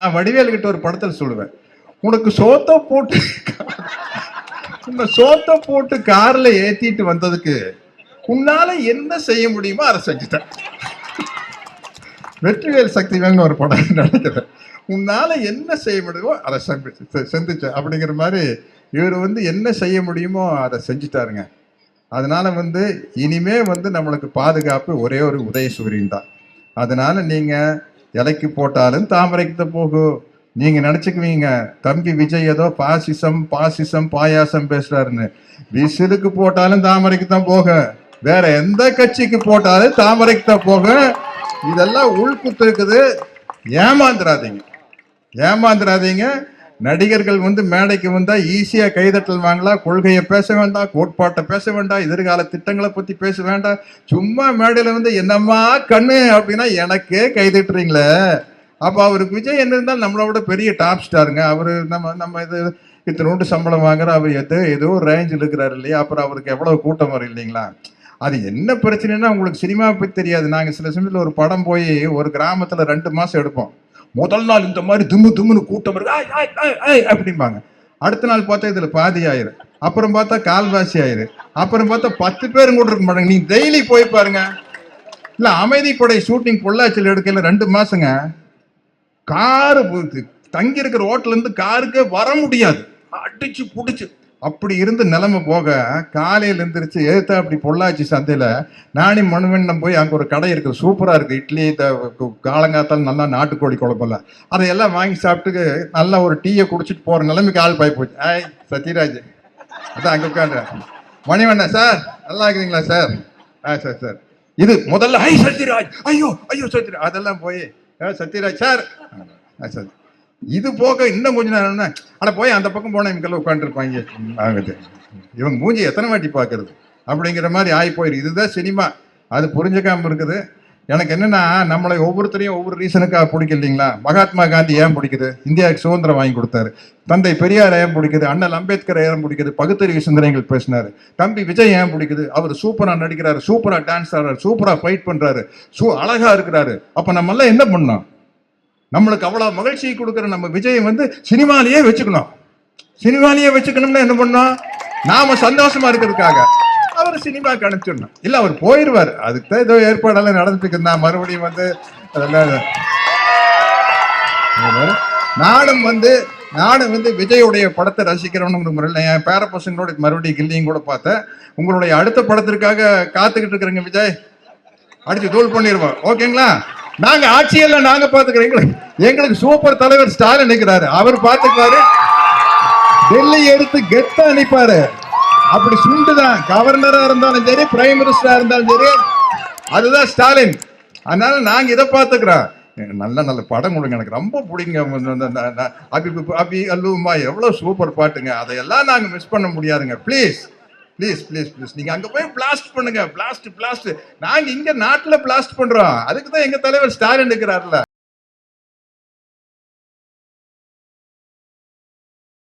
நான் வடிவேல் கிட்ட ஒரு படத்தில் சொல்லுவேன், உனக்கு சோத்த போட்டு உன்னை சோத்த போட்டு கார்ல ஏத்திட்டு வந்ததுக்கு உன்னால என்ன செய்ய முடியுமோ அதை செஞ்சுட்டேன். வெற்றிவேல் சக்திவேல்னு ஒரு படம் நினைக்கிறேன். உன்னால என்ன செய்ய முடியுமோ அதை செஞ்சுச்ச அப்படிங்கிற மாதிரி இவர் என்ன செய்ய முடியுமோ அதை செஞ்சுட்டாருங்க. அதனால இனிமே நம்மளுக்கு பாதுகாப்பு ஒரே ஒரு உதயசூரியன் தான். அதனால நீங்க இலைக்கு போட்டாலும் தாமரைக்கு தான் போகும். நீங்க நினைச்சுக்குவீங்க தம்பி விஜய் ஏதோ பாசிசம் பாயாசம் பேசுறாருன்னு. விசிலுக்கு போட்டாலும் தாமரைக்கு தான் போக, வேற எந்த கட்சிக்கு போட்டாலும் தாமரைக்கு தான் போக. இதெல்லாம் உள்குத்து இருக்குது. ஏமாந்துராதீங்க. நடிகர்கள் மேடைக்கு வந்தா ஈஸியா கைதட்டல் வாங்கலாம். கொள்கையை பேச வேண்டாம், கோட்பாட்டை பேச வேண்டாம், எதிர்கால திட்டங்களை பத்தி பேச வேண்டாம். சும்மா மேடையில என்னம்மா கண்ணு அப்படின்னா எனக்கே கைதட்டுறீங்களே. அப்ப அவருக்கு விஜய் என்ன இருந்தாலும் நம்மளோட பெரிய டாப் ஸ்டாருங்க. அவரு நம்ம இது இத்தனோண்டு சம்பளம் வாங்குற அவர் ஏதோ ரேஞ்சில் இருக்கிறாரு இல்லையா. அப்புறம் அவருக்கு எவ்வளவு கூட்டம் வரும் இல்லைங்களா. அது என்ன பிரச்சனைன்னா உங்களுக்கு சினிமா பத்தி தெரியாது. நாங்க சில சமயத்தில் ஒரு படம் போய் ஒரு கிராமத்துல 2 மாசம் எடுப்போம். முதல் நாள் இந்த மாதிரி தும்முன்னு கூட்டம் இருக்கு அப்படிம்பாங்க. அடுத்த நாள் பார்த்தா இதுல பாதி ஆயிரு, அப்புறம் பார்த்தா கால்வாசி ஆயிரு, அப்புறம் பார்த்தா 10 பேரும் கூட இருக்க மாட்டாங்க. நீங்க டெய்லி போய் பாருங்க. இல்ல அமைதிப்படை ஷூட்டிங் பொள்ளாச்சியில் எடுக்கல 2 மாசங்க. காரு தங்கி இருக்கிற ஹோட்டல்ல இருந்து காருக்கே வர முடியாது, அடிச்சு புடிச்சு அப்படி இருந்து நிலைமை போக காலையில எழுந்திரிச்சு எழுத்த அப்படி பொள்ளாச்சி சந்தையில நானி மனுவண்ணம் போய் அங்க ஒரு கடை இருக்கு, சூப்பரா இருக்கு. இட்லி காலங்காத்தால் நல்லா நாட்டுக்கோழி குழம்பெல்லாம் அதையெல்லாம் வாங்கி சாப்பிட்டு நல்லா ஒரு டீயை குடிச்சிட்டு போற நிலைமைக்கு ஆள் பாய் போச்சு. சத்யராஜ் அதான் அங்க உட்காந்து மணிவண்ணன் சார் நல்லா இருக்குதுங்களா சார்? சார் இது முதல்ல சத்யராஜ் ஐயோ சத்யராஜ் அதெல்லாம் போய் சத்யராஜ் சார் சார். இது போக இன்னும் கொஞ்சம் நேரம் அட போய் அந்த பக்கம் போனா இவங்கெல்லாம் உட்காந்துருப்பாங்க. இவங்க மூஞ்சி எத்தனை வாட்டி பார்க்கறது அப்படிங்கிற மாதிரி ஆகி போயிருக்கு. இதுதான் சினிமா. அது புரிஞ்சுக்காம இருக்குது. எனக்கு என்னன்னா நம்மளை ஒவ்வொருத்தரையும் ஒவ்வொரு ரீசனுக்காக பிடிக்கும் இல்லைங்களா. மகாத்மா காந்தி ஏன் பிடிக்குது? இந்தியாவுக்கு சுதந்திரம் வாங்கி கொடுத்தாரு. தந்தை பெரியார் ஏன் பிடிக்குது? அண்ணல் அம்பேத்கர் ஏன் பிடிக்குது? பகுத்தறிவு சிந்தனைகள் பேசினாரு. தம்பி விஜய் ஏன் பிடிக்குது? அவர் சூப்பரா நடிக்கிறாரு, சூப்பரா டான்ஸ் ஆடுறாரு, சூப்பரா ஃபைட் பண்றாரு, அழகா இருக்கிறாரு. அப்ப நம்ம எல்லாம் என்ன பண்ணோம்? நம்மளுக்கு அவ்வளவு மகிழ்ச்சியை கொடுக்குற நம்ம விஜய் சினிமாலேயே வச்சுக்கணும். சினிமாலேயே வச்சுக்கணும்னா என்ன பண்ணோம்? நாம சந்தோஷமா இருக்கிறதுக்காக அவர் சினிமாக்கு அனுப்பிச்சிடணும். இல்ல அவர் போயிடுவார். அதுக்கு தான் ஏதோ ஏற்பாடெல்லாம் நடந்துட்டு இருந்தா மறுபடியும் அதெல்லாம் நானும் விஜயோடைய படத்தை ரசிக்கிறவனுங்கிற முறையில் என் பேர பசங்களோட மறுபடியும் கில்லியும் கூட பார்த்தேன். உங்களுடைய அடுத்த படத்திற்காக காத்துக்கிட்டு இருக்கிறேங்க. விஜய் அடிச்சு தூள் பண்ணிடுவோம், ஓகேங்களா? நாங்க ஆட்சியெல்லாம் நாங்க பாத்துக்கிறோம். எங்களுக்கு சூப்பர் தலைவர் ஸ்டாலின் நிற்கிறாரு, அவர் பாத்துக்குவாரு. டெல்லி எடுத்து கெத்தா நிற்பாரு. அப்படி சுண்டுதான் கவர்னரா இருந்தாலும் சரி, பிரைம் மினிஸ்டரா இருந்தாலும் சரி, அதுதான் ஸ்டாலின். அதனால நாங்க இதை பாத்துக்கிறோம். நல்ல நல்ல படம் கொடுங்க, எனக்கு ரொம்ப பிடிங்க. அபி அல்லுமா எவ்வளவு சூப்பர் பாட்டுங்க. அதையெல்லாம் நாங்க மிஸ் பண்ண முடியாதுங்க. ப்ளீஸ் நீங்க அங்க போய் பிளாஸ்ட் பண்ணுங்க. பிளாஸ்ட் நாங்க இங்க நாட்டுல பிளாஸ்ட் பண்றோம். அதுக்கு தான் எங்க தலைவர் ஸ்டாலின் இருக்கிறாருல.